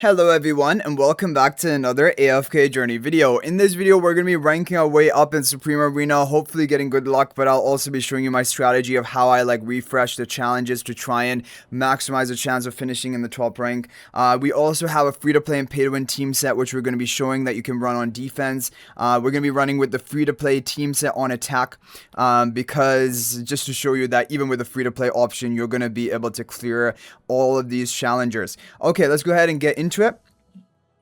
Hello everyone and welcome back to another AFK Journey video. In this video we're going to be ranking our way up in Supreme Arena, hopefully getting good luck, but I'll also be showing you my strategy of how I refresh the challenges to try and maximize the chance of finishing in the top rank. We also have a free-to-play and pay-to-win team set which we're going to be showing that you can run on defense. We're going to be running with the free-to-play team set on attack because just to show you that even with the free-to-play option you're going to be able to clear all of these challengers. Okay, let's go ahead and get into it.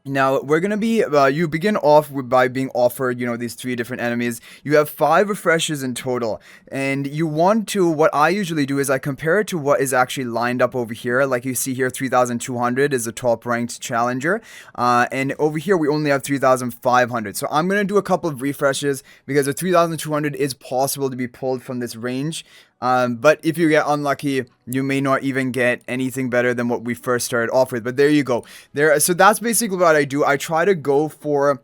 Now, we're going to be, you begin off by being offered, these 3 different enemies. You have 5 refreshes in total, and you want to, what I usually do is I compare it to what is actually lined up over here. Like you see here, 3,200 is the top ranked challenger, and over here we only have 3,500. So I'm going to do a couple of refreshes because the 3,200 is possible to be pulled from this range. But if you get unlucky, you may not even get anything better than what we first started off with. But there you go. So that's basically what I do. I try to go for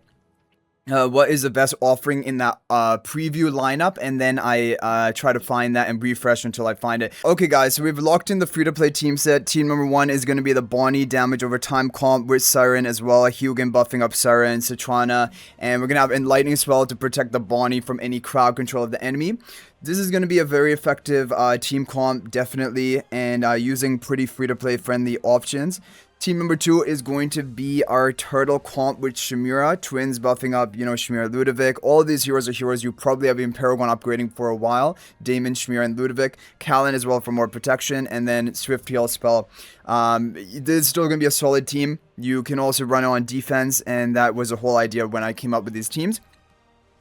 what is the best offering in that preview lineup, and then I try to find that and refresh until I find it. Okay guys, so we've locked in the free-to-play team set. Team number 1 is going to be the Bonnie damage over time comp with Siren as well. Hugin buffing up Siren, Citrana, and we're going to have Enlightening Spell to protect the Bonnie from any crowd control of the enemy. This is going to be a very effective team comp, definitely, and using pretty free-to-play friendly options. Team number 2 is going to be our turtle comp with Shimira, twins buffing up, Shimira, Ludovic. All of these heroes are heroes you probably have been Paragon upgrading for a while. Damon, Shimira, and Ludovic. Kalin as well for more protection, and then Swift Heal Spell. This is still going to be a solid team. You can also run on defense, and that was the whole idea when I came up with these teams.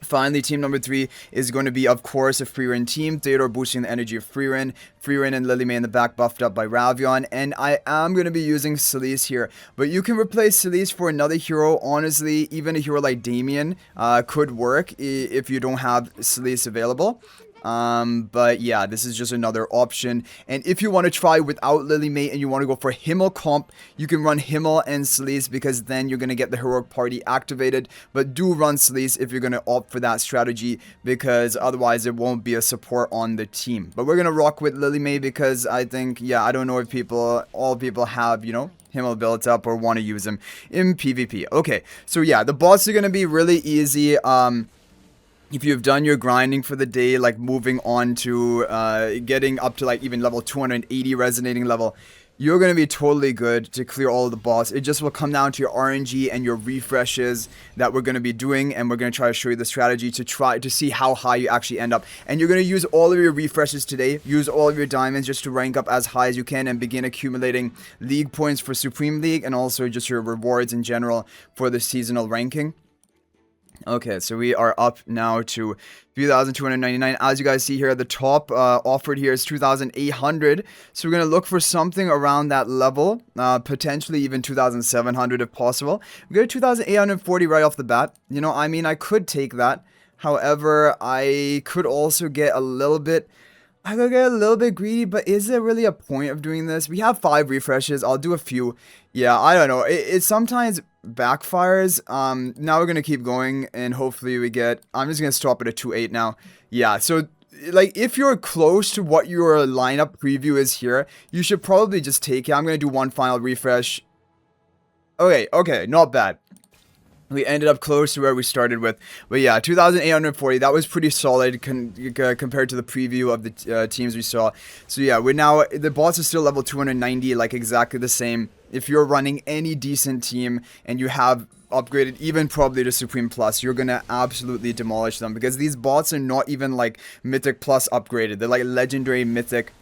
Finally, team number 3 is going to be, of course, a Freerin team. Theodore boosting the energy of Freerin. Freerin and Lily May in the back buffed up by Ravion. And I am going to be using Celise here. But you can replace Celise for another hero. Honestly, even a hero like Damien could work if you don't have Celise available. But yeah, this is just another option. And if you want to try without Lily Mate and you want to go for Himmel comp, you can run Himmel and Celise because then you're going to get the heroic party activated. But do run Celise if you're going to opt for that strategy, because otherwise it won't be a support on the team. But we're going to rock with Lily Mate because I think, yeah, I don't know if all people have, Himmel built up or want to use him in PvP. Okay, so yeah, the boss are going to be really easy. If you've done your grinding for the day, like moving on to getting up to even level 280 resonating level, you're going to be totally good to clear all of the boss. It just will come down to your RNG and your refreshes that we're going to be doing, and we're going to try to show you the strategy to try to see how high you actually end up. And you're going to use all of your refreshes today, use all of your diamonds just to rank up as high as you can and begin accumulating league points for Supreme League and also just your rewards in general for the seasonal ranking. Okay, so we are up now to 3,299. As you guys see here at the top, offered here is 2,800. So we're going to look for something around that level, potentially even 2,700 if possible. We got 2,840 right off the bat. I could take that. However, I could also get a little bit... I could get a little bit greedy, but is there really a point of doing this? We have 5 refreshes. I'll do a few. Yeah, I don't know. It sometimes backfires. Now we're going to keep going, and hopefully we get... I'm just going to stop it at 2.8 now. Yeah, so... if you're close to what your lineup preview is here, you should probably just take it. I'm going to do one final refresh. Okay, not bad. We ended up close to where we started with. But yeah, 2,840, that was pretty solid compared to the preview of the teams we saw. So yeah, the boss is still level 290, exactly the same. If you're running any decent team and you have upgraded even probably to Supreme Plus, you're gonna absolutely demolish them, because these bots are not even Mythic Plus upgraded. They're Legendary Mythic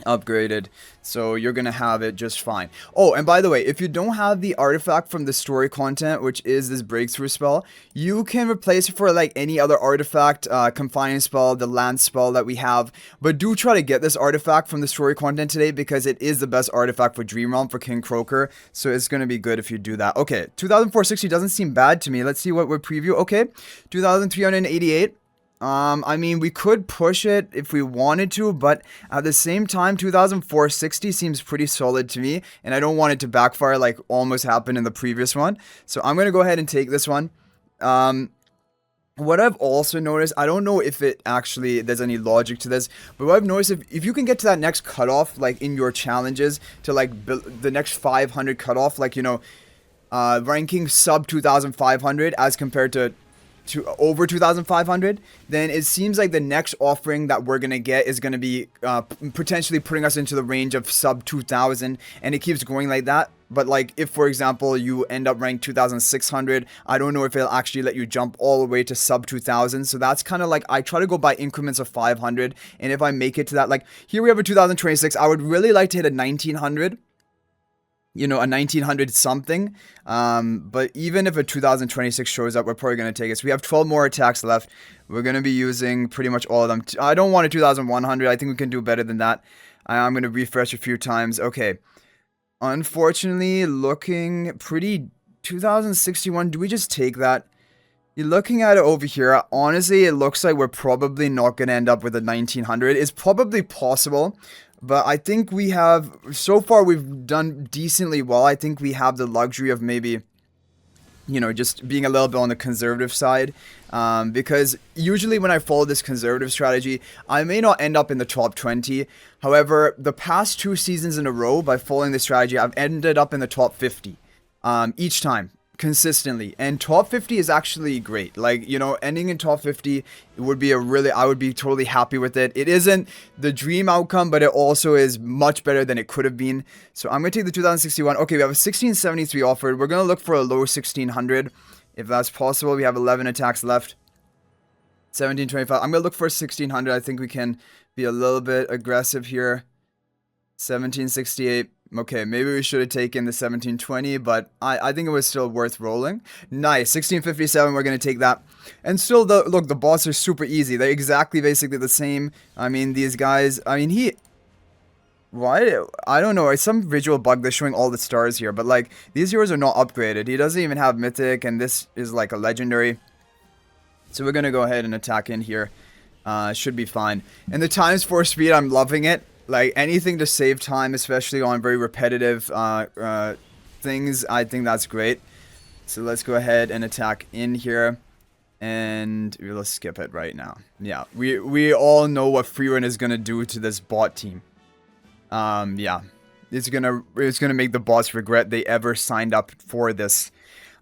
upgraded, so you're gonna have it just fine. Oh, and by the way, if you don't have the artifact from the story content, which is this breakthrough spell, you can replace it for any other artifact, confining spell, the lance spell that we have. But do try to get this artifact from the story content today, because it is the best artifact for Dream Realm for King Croaker, so it's gonna be good if you do that. Okay, 2,460 doesn't seem bad to me. Let's see what we preview. Okay, 2,388. We could push it if we wanted to, but at the same time, 2,460 seems pretty solid to me, and I don't want it to backfire like almost happened in the previous one. So I'm going to go ahead and take this one. What I've also noticed, I don't know if it actually, there's any logic to this, but what I've noticed, if you can get to that next cutoff, like in your challenges, to like the next 500 cutoff, like, you know, ranking sub 2,500 as compared to over 2,500, then it seems like the next offering that we're gonna get is gonna be potentially putting us into the range of sub 2,000, and it keeps going like that. But like, if for example you end up ranked 2,600, I don't know if it'll actually let you jump all the way to sub 2,000. So that's kind of like, I try to go by increments of 500, and if I make it to that, like here we have a 2026, I would really like to hit a 1,900. You know, a 1,900 something, but even if a 2026 shows up, we're probably going to take it. So we have 12 more attacks left. We're going to be using pretty much all of them. I don't want a 2,100. I think we can do better than that. I'm going to refresh a few times. Okay. Unfortunately, looking pretty 2061. Do we just take that? You're looking at it over here. Honestly, it looks like we're probably not going to end up with a 1,900. It's probably possible. But I think we have, so far we've done decently well. I think we have the luxury of maybe, you know, just being a little bit on the conservative side. Because usually when I follow this conservative strategy, I may not end up in the top 20. However, the past 2 seasons in a row, by following this strategy, I've ended up in the top 50 each time. Consistently, and top 50 is actually great. Like, you know, ending in top 50, it would be I would be totally happy with it. It isn't the dream outcome, but it also is much better than it could have been. So I'm gonna take the 2061. Okay, we have a 1673 offered. We're gonna look for a low 1600 if that's possible. We have 11 attacks left. 1725. I'm gonna look for 1600. I think we can be a little bit aggressive here. 1768. Okay, maybe we should have taken the 1720, but I think it was still worth rolling. Nice, 1657, we're going to take that. And still, look, the bots are super easy. They're exactly basically the same. I mean, these guys, I mean, why? I don't know, it's some visual bug that's showing all the stars here, but like, these heroes are not upgraded. He doesn't even have mythic, and this is like a legendary. So we're going to go ahead and attack in here. Should be fine. And the times 4 speed, I'm loving it. Like, anything to save time, especially on very repetitive things, I think that's great. So let's go ahead and attack in here. And let's skip it right now. Yeah, we all know what Freerun is going to do to this bot team. Yeah. It's gonna make the bots regret they ever signed up for this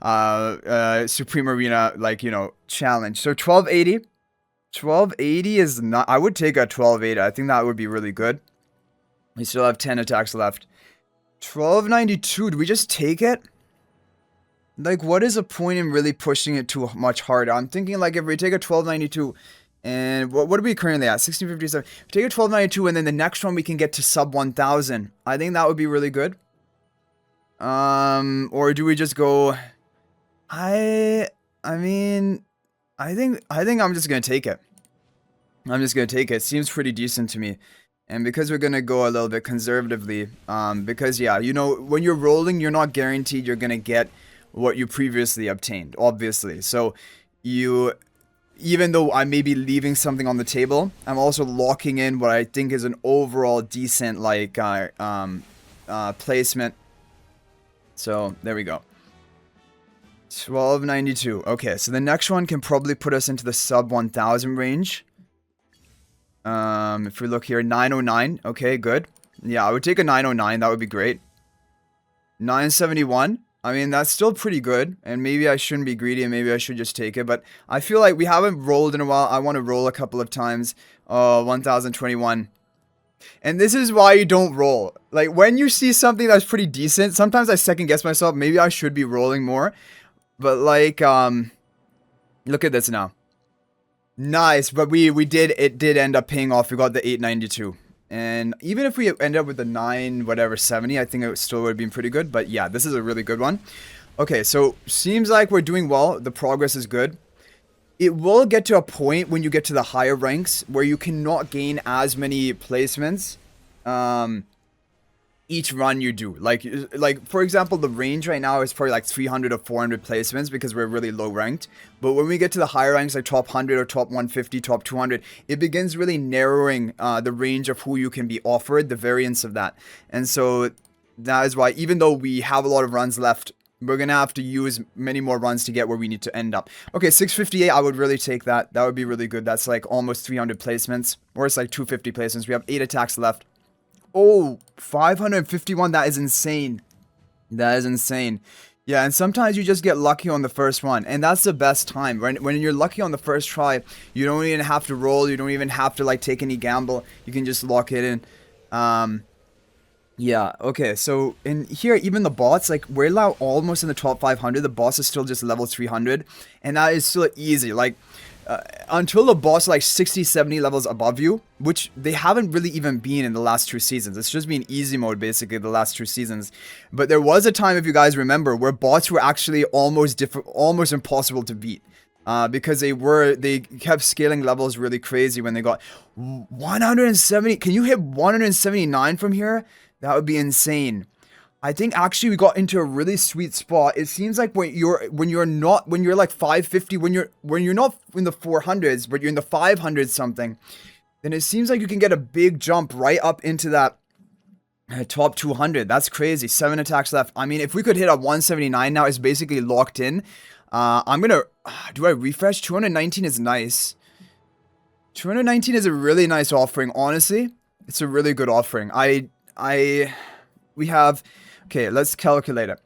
Supreme Arena, like, you know, challenge. So 1280. 1280 is not... I would take a 1280. I think that would be really good. We still have 10 attacks left. 1292. Do we just take it? Like, what is the point in really pushing it too much harder? I'm thinking, like, if we take a 1292... And what are we currently at? 1657. If we take a 1292 and then the next one we can get to sub 1000. I think that would be really good. Or do we just go... I mean... I think I'm just gonna take it. I'm just gonna take it. Seems pretty decent to me. And because we're gonna go a little bit conservatively, because yeah, you know, when you're rolling, you're not guaranteed you're gonna get what you previously obtained, obviously. So even though I may be leaving something on the table, I'm also locking in what I think is an overall decent, like, placement. So there we go. 1292. Okay, so the next one can probably put us into the sub 1000 range. If we look here, 909. Okay, good. Yeah, I would take a 909. That would be great. 971. I mean, that's still pretty good. And maybe I shouldn't be greedy and maybe I should just take it. But I feel like we haven't rolled in a while. I want to roll a couple of times. 1021. And this is why you don't roll. Like, when you see something that's pretty decent, sometimes I second guess myself. Maybe I should be rolling more. But like, look at this now. Nice, but it did end up paying off. We got the 892. And even if we end up with the 70, I think it still would have been pretty good. But yeah, this is a really good one. Okay, so seems like we're doing well. The progress is good. It will get to a point when you get to the higher ranks where you cannot gain as many placements each run you do. Like for example, the range right now is probably like 300 or 400 placements because we're really low ranked. But when we get to the higher ranks, like top 100 or top 150, top 200, it begins really narrowing the range of who you can be offered, the variance of that. And so that is why, even though we have a lot of runs left we're gonna have to use many more runs to get where we need to end up. Okay, 658, I would really take that. That would be really good. That's like almost 300 placements. Or it's like 250 placements. We have 8 attacks left. Oh, 551. That is insane. That is insane. Yeah, and sometimes you just get lucky on the first one, and that's the best time. When you're lucky on the first try, you don't even have to roll, you don't even have to like take any gamble. You can just lock it in. Yeah, okay, so in here, even the bots, like, we're now almost in the top 500. The boss is still just level 300, and that is still easy. Like, until the boss like 60, 70 levels above you, which they haven't really even been in the last 2 seasons. It's just been easy mode basically the last 2 seasons. But there was a time, if you guys remember, where bots were actually almost impossible to beat. Because they kept scaling levels really crazy when they got 170. Can you hit 179 from here? That would be insane. I think actually we got into a really sweet spot. It seems like when you're like 550, when you're not in the 400s, but you're in the 500s something, then it seems like you can get a big jump right up into that top 200. That's crazy. 7 attacks left. I mean, if we could hit a 179 now, it's basically locked in. I'm gonna do I refresh? 219 is nice. 219 is a really nice offering. Honestly, it's a really good offering. We have. Okay, let's calculate it.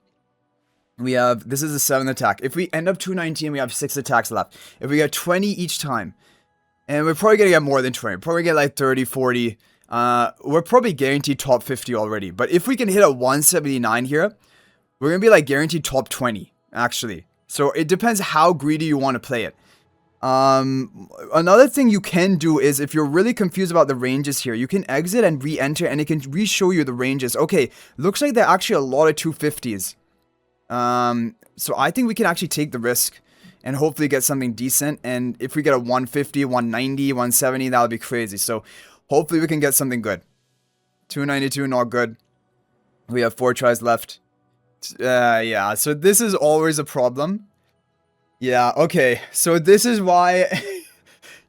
We have, this is a 7th attack. If we end up 219, we have 6 attacks left. If we get 20 each time, and we're probably going to get more than 20. We're probably get like 30, 40. We're probably guaranteed top 50 already. But if we can hit a 179 here, we're going to be like guaranteed top 20, actually. So it depends how greedy you want to play it. Another thing you can do is, if you're really confused about the ranges here, you can exit and re-enter, and it can re-show you the ranges. Okay, looks like there are actually a lot of 250s. So I think we can actually take the risk and hopefully get something decent. And if we get a 150, 190, 170, that would be crazy. So hopefully we can get something good. 292, not good. We have 4 tries left. Yeah, so this is always a problem. Yeah, okay, so this is why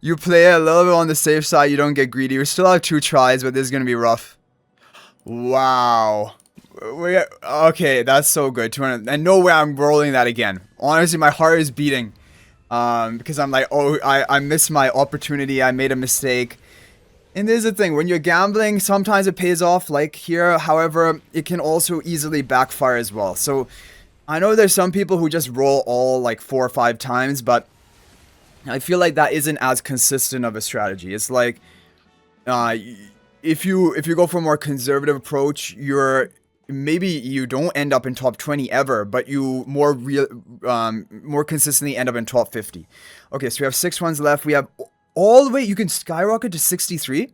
you play a little bit on the safe side, you don't get greedy. We still have 2 tries, but this is going to be rough. Wow. Okay, that's so good. 200, and no way I'm rolling that again. Honestly, my heart is beating. Because I'm like, oh, I missed my opportunity, I made a mistake. And there's the thing, when you're gambling, sometimes it pays off, like here. However, it can also easily backfire as well. So I know there's some people who just roll all like 4 or 5 times, but I feel like that isn't as consistent of a strategy. It's like, if you go for a more conservative approach, maybe you don't end up in top 20 ever, but you more consistently end up in top 50. Okay, so we have 6 ones left. We have all the way, you can skyrocket to 63.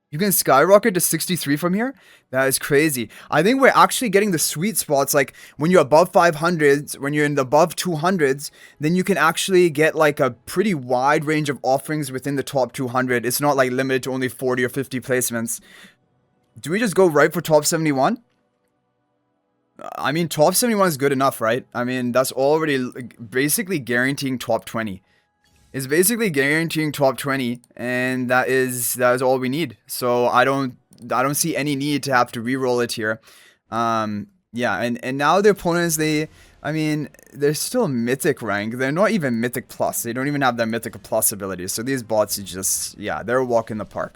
You can skyrocket to 63 from here. That is crazy. I think we're actually getting the sweet spots. Like when you're above 500s, when you're in the above 200s, then you can actually get like a pretty wide range of offerings within the top 200. It's not like limited to only 40 or 50 placements. Do we just go right for top 71? I mean, top 71 is good enough, right? I mean, that's already basically guaranteeing top 20. It's basically guaranteeing top 20, and that is all we need. So I don't see any need to have to re-roll it here. Yeah, and now the opponents, I mean, they're still mythic rank. They're not even mythic plus. They don't even have their mythic plus abilities. So these bots are just, yeah, they're a walk in the park.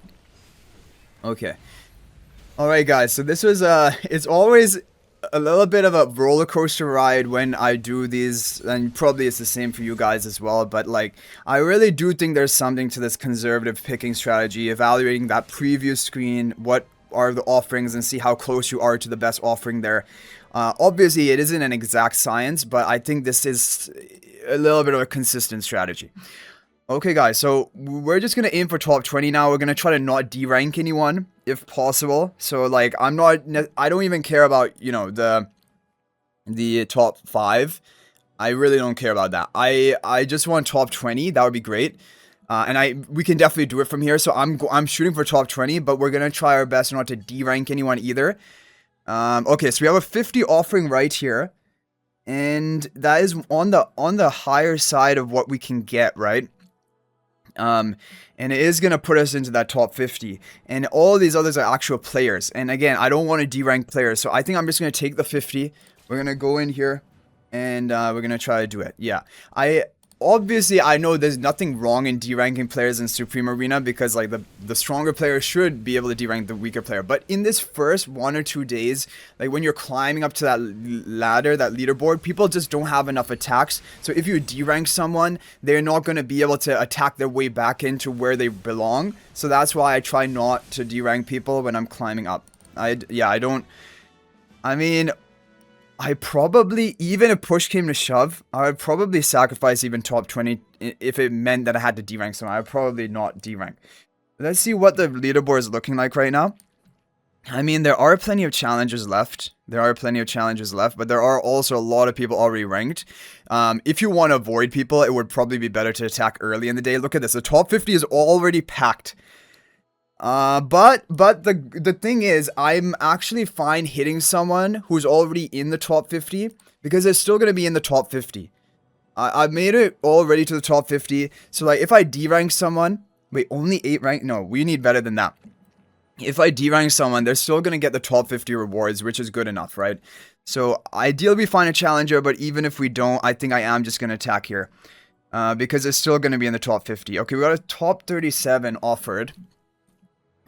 Okay. Alright guys, so this was it's always a little bit of a roller coaster ride when I do these, and probably it's the same for you guys as well, but like, I really do think there's something to this conservative picking strategy, evaluating that preview screen, what are the offerings, and see how close you are to the best offering there. Obviously it isn't an exact science, but I think this is a little bit of a consistent strategy. Okay guys, so we're just going to aim for top 20 now. We're going to try to not D-rank anyone if possible. So like, I don't even care about, you know, the top 5. I really don't care about that. I just want top 20. That would be great. And we can definitely do it from here. So I'm shooting for top 20, but we're going to try our best not to D-rank anyone either. Okay, so we have a 50 offering right here. And that is on the higher side of what we can get, right? And it is going to put us into that top 50, and all of these others are actual players. And again, I don't want to D-rank players, so I think I'm just going to take the 50. We're gonna go in here, and we're gonna try to do it. Yeah, obviously, I know there's nothing wrong in deranking players in Supreme Arena because like the stronger player should be able to derank the weaker player. But in this first 1 or 2 days, like when you're climbing up to that ladder, that leaderboard, people just don't have enough attacks. So if you derank someone, they're not going to be able to attack their way back into where they belong. So that's why I try not to derank people when I'm climbing up. I probably, even if push came to shove, I would probably sacrifice even top 20 if it meant that I had to derank someone. I would probably not derank. Let's see what the leaderboard is looking like right now. I mean, there are plenty of challengers left. But there are also a lot of people already ranked. If you want to avoid people, it would probably be better to attack early in the day. Look at this. The top 50 is already packed. But the thing is, I'm actually fine hitting someone who's already in the top 50 because they're still going to be in the top 50. I've made it already to the top 50. So like if I derank someone, wait, only 8 rank? No, we need better than that. If I derank someone, they're still going to get the top 50 rewards, which is good enough, right? So ideally we find a challenger, but even if we don't, I think I am just going to attack here. Because it's still going to be in the top 50. Okay, we got a top 37 offered.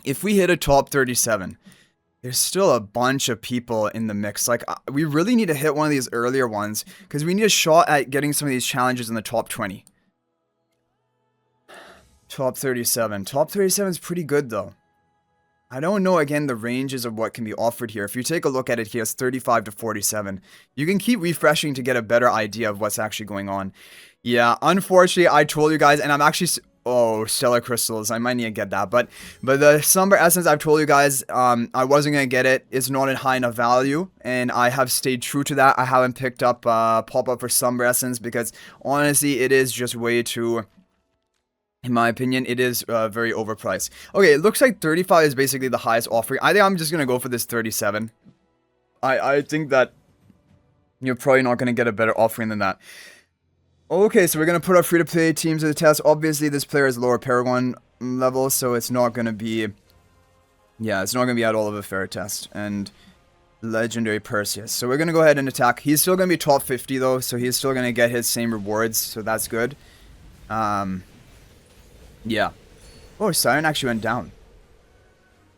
If we hit a top 37, there's still a bunch of people in the mix. Like, we really need to hit one of these earlier ones because we need a shot at getting some of these challenges in the top 20. Top 37. Top 37 is pretty good, though. I don't know, again, the ranges of what can be offered here. If you take a look at it here, it's 35 to 47. You can keep refreshing to get a better idea of what's actually going on. Yeah, unfortunately, I told you guys, and I'm actually... Oh, stellar crystals. I might need to get that. But the Slumber Essence, I've told you guys, I wasn't going to get it. It's not in high enough value. And I have stayed true to that. I haven't picked up pop-up for Slumber Essence because, honestly, it is just way too... In my opinion, it is very overpriced. Okay, it looks like 35 is basically the highest offering. I think I'm just going to go for this 37. I think that you're probably not going to get a better offering than that. Okay, so we're going to put our free-to-play teams to the test. Obviously, this player is lower Paragon level, so it's not going to be... Yeah, it's not going to be at all of a fair test. And Legendary Perseus. So we're going to go ahead and attack. He's still going to be top 50, though, so he's still going to get his same rewards, so that's good. Yeah. Oh, Siren actually went down.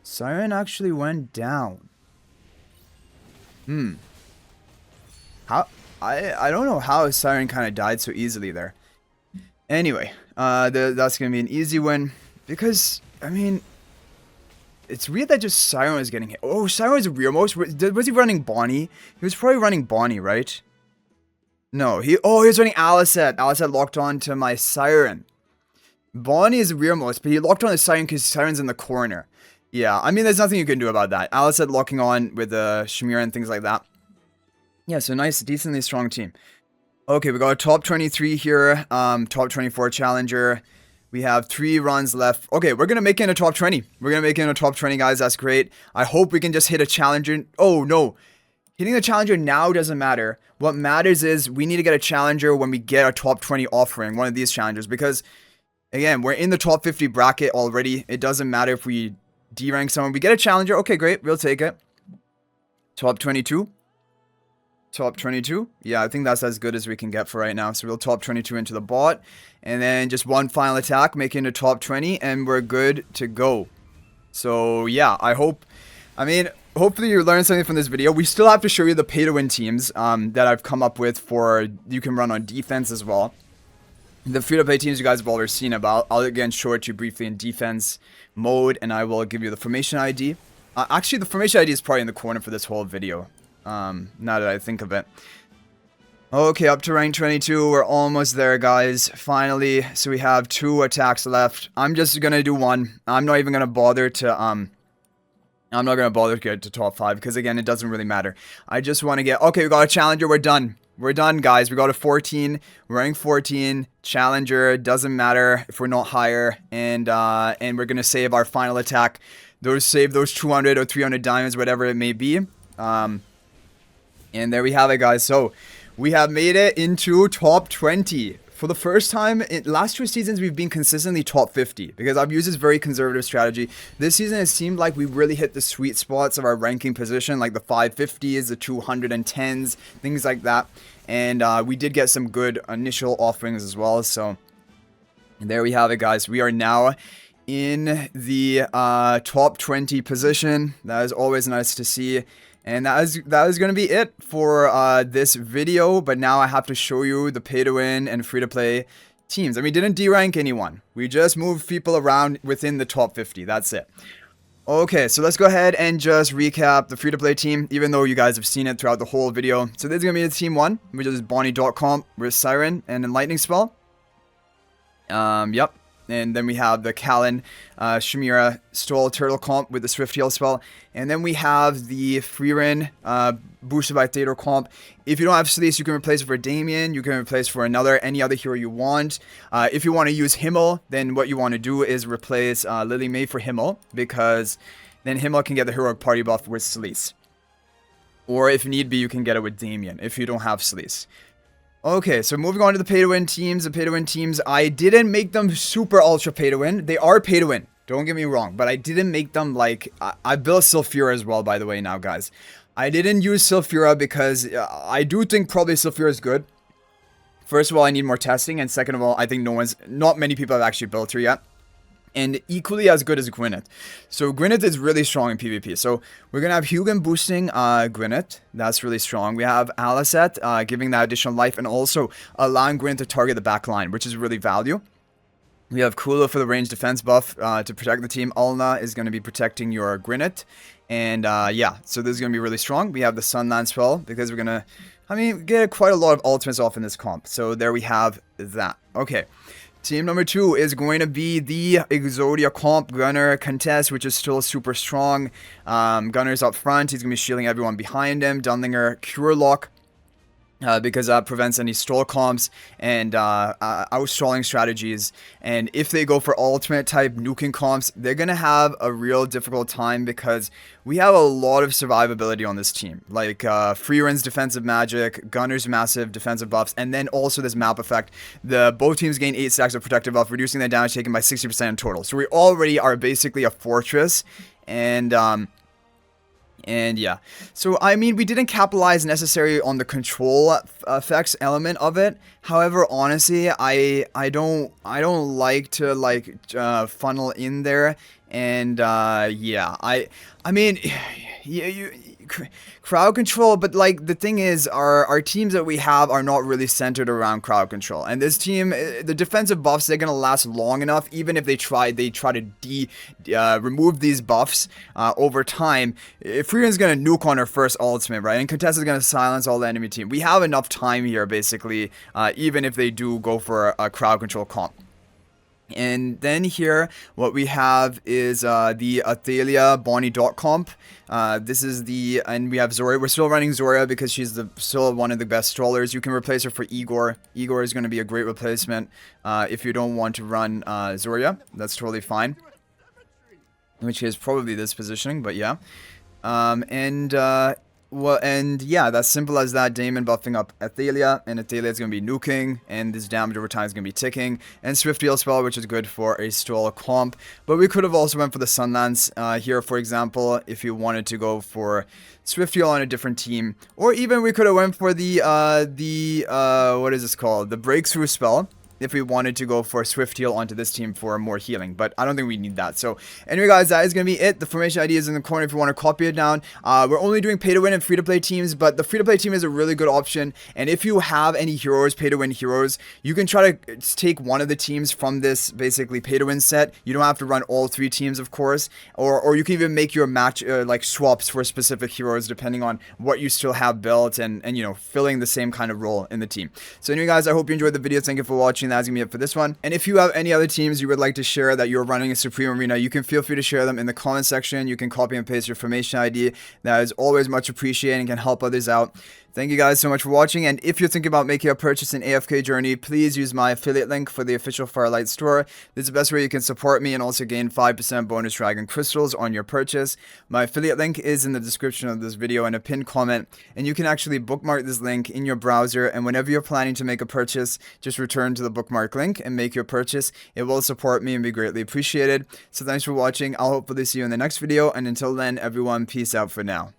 Siren actually went down. How... I don't know how Siren kind of died so easily there. Anyway, that's going to be an easy win. Because, I mean, it's weird that just Siren was getting hit. Oh, Siren was rearmost? Was he running Bonnie? He was probably running Bonnie, right? No, he was running Alicet. Alicet locked on to my Siren. Bonnie is rearmost, but he locked on the Siren because Siren's in the corner. Yeah, I mean, there's nothing you can do about that. Alicet locking on with the Shamira and things like that. Yeah, so nice, decently strong team. Okay, we got a top 23 here, top 24 challenger. We have 3 runs left. Okay, we're going to make it in a top 20. We're going to make it in a top 20, guys. That's great. I hope we can just hit a challenger. Oh, no. Hitting the challenger now doesn't matter. What matters is we need to get a challenger when we get a top 20 offering, one of these challengers. Because, again, we're in the top 50 bracket already. It doesn't matter if we derank someone. We get a challenger. Okay, great. We'll take it. Top 22. Top 22. Yeah, I think that's as good as we can get for right now. So we'll top 22 into the bot. And then just one final attack, making it top 20. And we're good to go. So, yeah, hopefully you learned something from this video. We still have to show you the pay-to-win teams that I've come up with for you can run on defense as well. The free-to-play teams you guys have already seen about. I'll again show it to you briefly in defense mode. And I will give you the formation ID. Actually, the formation ID is probably in the corner for this whole video. Now that I think of it. Okay, up to rank 22. We're almost there, guys. Finally. So we have 2 attacks left. I'm just gonna do 1. I'm not even gonna bother to, I'm not gonna bother to get to top 5. Because, again, it doesn't really matter. I just want to get... Okay, we got a challenger. We're done. We're done, guys. We got a 14. Rank 14. Challenger. Doesn't matter if we're not higher. And we're gonna save our final attack. Save those 200 or 300 diamonds, whatever it may be. And there we have it, guys. So, we have made it into top 20. for the first time in last 2 seasons, we've been consistently top 50 because I've used this very conservative strategy. This season, it seemed like we really hit the sweet spots of our ranking position, like the 550s, the 210s, things like that. And we did get some good initial offerings as well. So there we have it, guys. We are now in the top 20 position. That is always nice to see. And that is going to be it for this video. But now I have to show you the pay-to-win and free-to-play teams. And we didn't derank anyone. We just moved people around within the top 50. That's it. Okay, so let's go ahead and just recap the free-to-play team, even though you guys have seen it throughout the whole video. So this is going to be the team 1, which is Bonnie.com with Siren and Enlightening Spell. Yep. And then we have the Kalin, Shamira, Stole, Turtle comp with the Swift Heal spell. And then we have the Freerin, boosted by Theodore comp. If you don't have Sleece, you can replace it for Damien. You can replace for any other hero you want. If you want to use Himmel, then what you want to do is replace Lily May for Himmel, because then Himmel can get the heroic party buff with Sleece. Or if need be, you can get it with Damien if you don't have Sleece. Okay, so moving on to the pay-to-win teams. The pay-to-win teams, I didn't make them super ultra pay-to-win. They are pay-to-win, don't get me wrong, but I didn't make them like... I built Sylphira as well, by the way, now, guys. I didn't use Sylphira because I do think probably Sylphira is good. First of all, I need more testing, and second of all, I think not many people have actually built her yet. And equally as good as Gwyneth. So Gwyneth is really strong in PvP. So we're going to have Hugin boosting Gwyneth. That's really strong. We have Alicet giving that additional life and also allowing Gwyneth to target the back line, which is really value. We have Kula for the ranged defense buff to protect the team. Ulna is going to be protecting your Gwyneth. And yeah, so this is going to be really strong. We have the Sunland spell because we're going to, get quite a lot of ultimates off in this comp. So there we have that. Okay. Team number 2 is going to be the Exodia comp Gunner contest, which is still super strong. Gunner's up front. He's going to be shielding everyone behind him. Dunlinger Cure Lock. Because that prevents any stall comps and outstalling strategies. And if they go for ultimate type nuking comps, they're going to have a real difficult time because we have a lot of survivability on this team. Like Freeren's defensive magic, Gunner's massive defensive buffs, and then also this map effect. Both teams gain 8 stacks of protective buff, reducing their damage taken by 60% in total. So we already are basically a fortress. And yeah, so we didn't capitalize necessarily on the control effects element of it. However, honestly, I don't like to funnel in there. And yeah, crowd control, but like the thing is, our teams that we have are not really centered around crowd control. And this team, the defensive buffs, they're gonna last long enough. Even if they try to remove these buffs over time. If Freeren's gonna nuke on her first ultimate, right, and Contest is gonna silence all the enemy team, we have enough time here, basically, even if they do go for a crowd control comp. And then here, what we have is the Athalia Bonnie dot comp. This is and we have Zoria. We're still running Zoria because she's still one of the best strollers. You can replace her for Igor. Igor is going to be a great replacement if you don't want to run Zoria. That's totally fine. Which is probably this positioning, but yeah. Well, and yeah, that's simple as that. Damon buffing up Athalia, and Athalia is going to be nuking, and this damage over time is going to be ticking. And Swift Heal spell, which is good for a stall comp. But we could have also went for the Sunlands here, for example, if you wanted to go for Swift Heal on a different team. Or even we could have went for the what is this called? The Breakthrough spell. If we wanted to go for Swift Heal onto this team for more healing. But I don't think we need that. So anyway, guys, that is going to be it. The formation ID is in the corner if you want to copy it down. We're only doing pay-to-win and free-to-play teams, but the free-to-play team is a really good option. And if you have any heroes, pay-to-win heroes, you can try to take one of the teams from this basically pay-to-win set. You don't have to run all 3 teams, of course. Or you can even make your match like swaps for specific heroes depending on what you still have built and you know, filling the same kind of role in the team. So anyway, guys, I hope you enjoyed the video. Thank you for watching. That's gonna be it for this one. And if you have any other teams you would like to share that you're running in Supreme Arena, you can feel free to share them in the comment section. You can copy and paste your formation ID. That is always much appreciated and can help others out. Thank you guys so much for watching, and if you're thinking about making a purchase in AFK Journey, please use my affiliate link for the official Firelight store. This is the best way you can support me and also gain 5% bonus dragon crystals on your purchase. My affiliate link is in the description of this video and a pinned comment, and you can actually bookmark this link in your browser, and whenever you're planning to make a purchase, just return to the bookmark link and make your purchase. It will support me and be greatly appreciated. So thanks for watching. I'll hopefully see you in the next video, and until then, everyone, peace out for now.